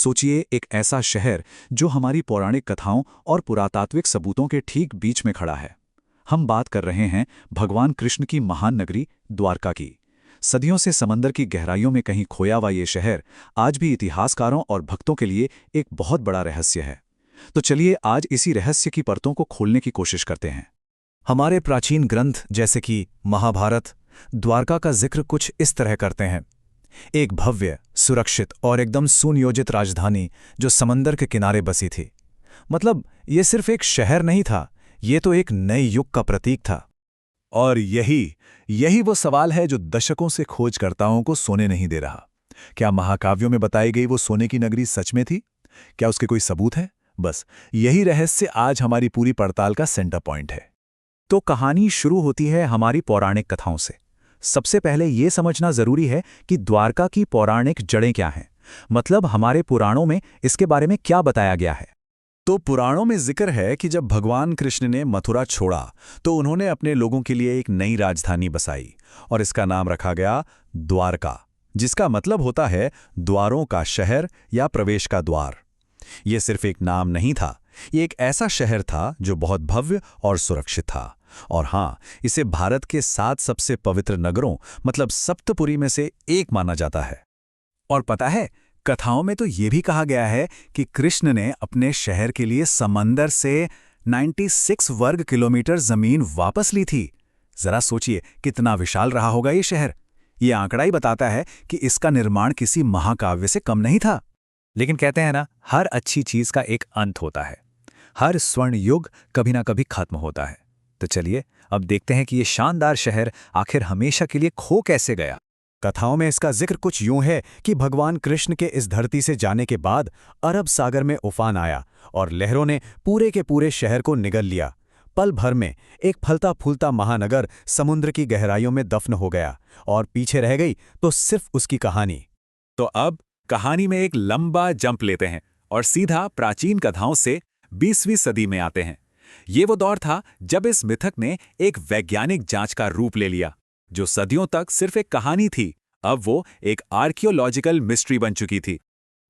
सोचिए, एक ऐसा शहर जो हमारी पौराणिक कथाओं और पुरातात्विक सबूतों के ठीक बीच में खड़ा है। हम बात कर रहे हैं भगवान कृष्ण की महान नगरी द्वारका की। सदियों से समंदर की गहराइयों में कहीं खोया हुआ ये शहर आज भी इतिहासकारों और भक्तों के लिए एक बहुत बड़ा रहस्य है। तो चलिए आज इसी रहस्य की परतों को खोलने की कोशिश करते हैं। हमारे प्राचीन ग्रंथ जैसे कि महाभारत द्वारका का जिक्र कुछ इस तरह करते हैं। एक भव्य, सुरक्षित और एकदम सुनियोजित राजधानी जो समंदर के किनारे बसी थी। मतलब ये सिर्फ एक शहर नहीं था, ये तो एक नए युग का प्रतीक था। और यही वो सवाल है जो दशकों से खोजकर्ताओं को सोने नहीं दे रहा। क्या महाकाव्यों में बताई गई वो सोने की नगरी सच में थी? क्या उसके कोई सबूत है? बस यही रहस्य आज हमारी पूरी पड़ताल का सेंटर पॉइंट है। तो कहानी शुरू होती है हमारी पौराणिक कथाओं से। सबसे पहले ये समझना जरूरी है कि द्वारका की पौराणिक जड़ें क्या हैं। मतलब हमारे पुराणों में इसके बारे में क्या बताया गया है। तो पुराणों में जिक्र है कि जब भगवान कृष्ण ने मथुरा छोड़ा तो उन्होंने अपने लोगों के लिए एक नई राजधानी बसाई और इसका नाम रखा गया द्वारका, जिसका मतलब होता है द्वारों का शहर या प्रवेश का द्वार। ये सिर्फ एक नाम नहीं था, ये एक ऐसा शहर था जो बहुत भव्य और सुरक्षित था। और हाँ, इसे भारत के 7 सबसे पवित्र नगरों मतलब सप्तपुरी में से एक माना जाता है। और पता है, कथाओं में तो ये भी कहा गया है कि कृष्ण ने अपने शहर के लिए समंदर से 96 वर्ग किलोमीटर जमीन वापस ली थी। जरा सोचिए कितना विशाल रहा होगा ये शहर। ये आंकड़ा ही बताता है कि इसका निर्माण किसी महाकाव्य से कम नहीं था। लेकिन कहते हैं ना, हर अच्छी चीज का एक अंत होता है। हर स्वर्ण युग कभी ना कभी खत्म होता है। तो चलिए अब देखते हैं कि ये शानदार शहर आखिर हमेशा के लिए खो कैसे गया। कथाओं में इसका जिक्र कुछ यूं है कि भगवान कृष्ण के इस धरती से जाने के बाद अरब सागर में उफान आया और लहरों ने पूरे के पूरे शहर को निगल लिया। पल भर में एक फलता फूलता महानगर समुद्र की गहराइयों में दफन हो गया और पीछे रह गई तो सिर्फ उसकी कहानी। तो अब कहानी में एक लंबा जंप लेते हैं और सीधा प्राचीन कथाओं से 20वीं सदी में आते हैं। ये वो दौर था जब इस मिथक ने एक वैज्ञानिक जांच का रूप ले लिया। जो सदियों तक सिर्फ एक कहानी थी, अब वो एक आर्कियोलॉजिकल मिस्ट्री बन चुकी थी।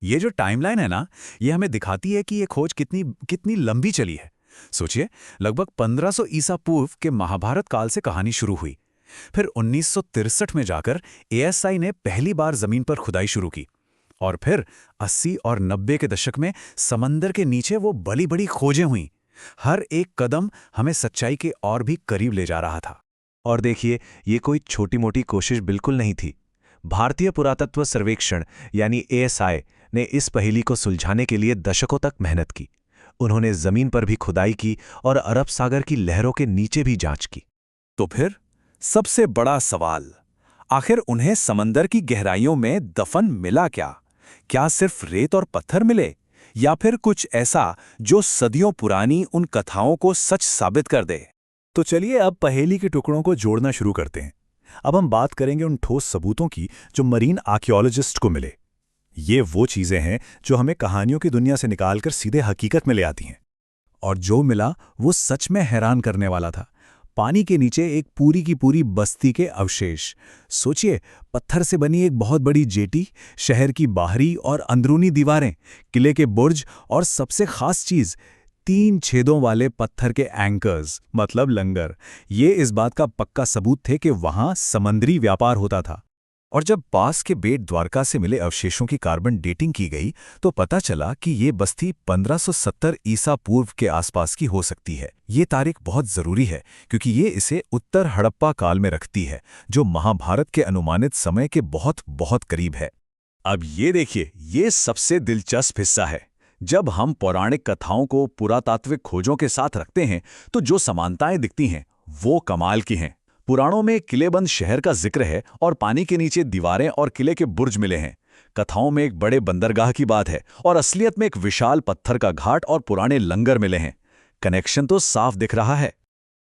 ये जो टाइमलाइन है ना, ये हमें दिखाती है कि ये खोज कितनी लंबी चली है। सोचिए, लगभग 1500 ईसा पूर्व के महाभारत काल से कहानी शुरू हुई। फिर 1963 में जाकर एएसआई ने पहली बार जमीन पर खुदाई शुरू की और फिर 80 और 90 के दशक में समंदर के नीचे वो बड़ी बड़ी खोजें हुईं। हर एक कदम हमें सच्चाई के और भी करीब ले जा रहा था। और देखिए, ये कोई छोटी मोटी कोशिश बिल्कुल नहीं थी। भारतीय पुरातत्व सर्वेक्षण यानी एएसआई ने इस पहेली को सुलझाने के लिए दशकों तक मेहनत की। उन्होंने जमीन पर भी खुदाई की और अरब सागर की लहरों के नीचे भी जांच की। तो फिर सबसे बड़ा सवाल, आखिर उन्हें समंदर की गहराइयों में दफन मिला क्या? क्या सिर्फ रेत और पत्थर मिले या फिर कुछ ऐसा जो सदियों पुरानी उन कथाओं को सच साबित कर दे? तो चलिए अब पहेली के टुकड़ों को जोड़ना शुरू करते हैं। अब हम बात करेंगे उन ठोस सबूतों की जो मरीन आर्कियोलॉजिस्ट को मिले। ये वो चीजें हैं जो हमें कहानियों की दुनिया से निकालकर सीधे हकीकत में ले आती हैं। और जो मिला वो सच में हैरान करने वाला था। पानी के नीचे एक पूरी की पूरी बस्ती के अवशेष। सोचिए, पत्थर से बनी एक बहुत बड़ी जेटी, शहर की बाहरी और अंदरूनी दीवारें, किले के बुर्ज और सबसे खास चीज 3 छेदों वाले पत्थर के एंकर्स मतलब लंगर। ये इस बात का पक्का सबूत थे कि वहां समुद्री व्यापार होता था। और जब पास के बेट द्वारका से मिले अवशेषों की कार्बन डेटिंग की गई तो पता चला कि ये बस्ती 1570 ईसा पूर्व के आसपास की हो सकती है। ये तारीख बहुत जरूरी है क्योंकि ये इसे उत्तर हड़प्पा काल में रखती है, जो महाभारत के अनुमानित समय के बहुत बहुत करीब है। अब ये देखिए, ये सबसे दिलचस्प हिस्सा है। जब हम पौराणिक कथाओं को पुरातात्विक खोजों के साथ रखते हैं तो जो समानताएं दिखती हैं वो कमाल की हैं। पुराणों में किलेबंद शहर का जिक्र है और पानी के नीचे दीवारें और किले के बुर्ज मिले हैं। कथाओं में एक बड़े बंदरगाह की बात है और असलियत में एक विशाल पत्थर का घाट और पुराने लंगर मिले हैं। कनेक्शन तो साफ दिख रहा है।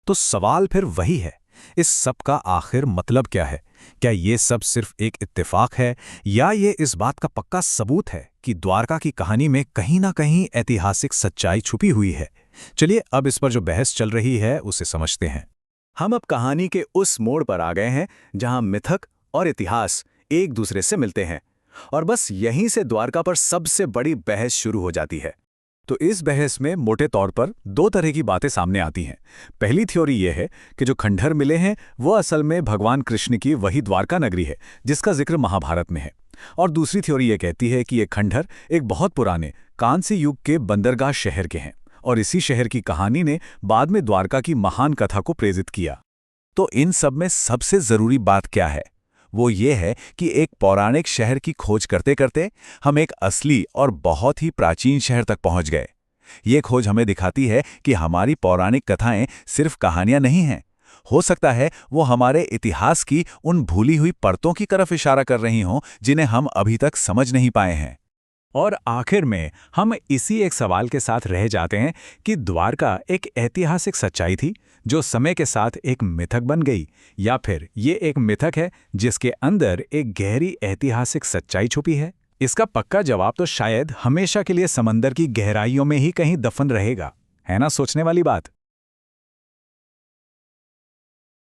तो सवाल फिर वही है, इस सब का आखिर मतलब क्या है? क्या ये सब सिर्फ एक इत्तेफाक है या ये इस बात का पक्का सबूत है कि द्वारका की कहानी में कहीं ना कहीं ऐतिहासिक सच्चाई छुपी हुई है? चलिए अब इस पर जो बहस चल रही है उसे समझते हैं। हम अब कहानी के उस मोड़ पर आ गए हैं जहां मिथक और इतिहास एक दूसरे से मिलते हैं। और बस यहीं से द्वारका पर सबसे बड़ी बहस शुरू हो जाती है। तो इस बहस में मोटे तौर पर दो तरह की बातें सामने आती हैं। पहली थ्योरी यह है कि जो खंडहर मिले हैं वो असल में भगवान कृष्ण की वही द्वारका नगरी है जिसका जिक्र महाभारत में है। और दूसरी थ्योरी यह कहती है कि ये खंडहर एक बहुत पुराने कांस्य युग के बंदरगाह शहर के हैं और इसी शहर की कहानी ने बाद में द्वारका की महान कथा को प्रेरित किया। तो इन सब में सबसे जरूरी बात क्या है? वो ये है कि एक पौराणिक शहर की खोज करते करते हम एक असली और बहुत ही प्राचीन शहर तक पहुंच गए। ये खोज हमें दिखाती है कि हमारी पौराणिक कथाएं सिर्फ कहानियां नहीं हैं। हो सकता है वो हमारे इतिहास की उन भूली हुई परतों की तरफ इशारा कर रही हों जिन्हें हम अभी तक समझ नहीं पाए हैं। और आखिर में हम इसी एक सवाल के साथ रह जाते हैं कि द्वारका एक ऐतिहासिक सच्चाई थी जो समय के साथ एक मिथक बन गई, या फिर ये एक मिथक है जिसके अंदर एक गहरी ऐतिहासिक सच्चाई छुपी है? इसका पक्का जवाब तो शायद हमेशा के लिए समंदर की गहराइयों में ही कहीं दफन रहेगा। है ना सोचने वाली बात?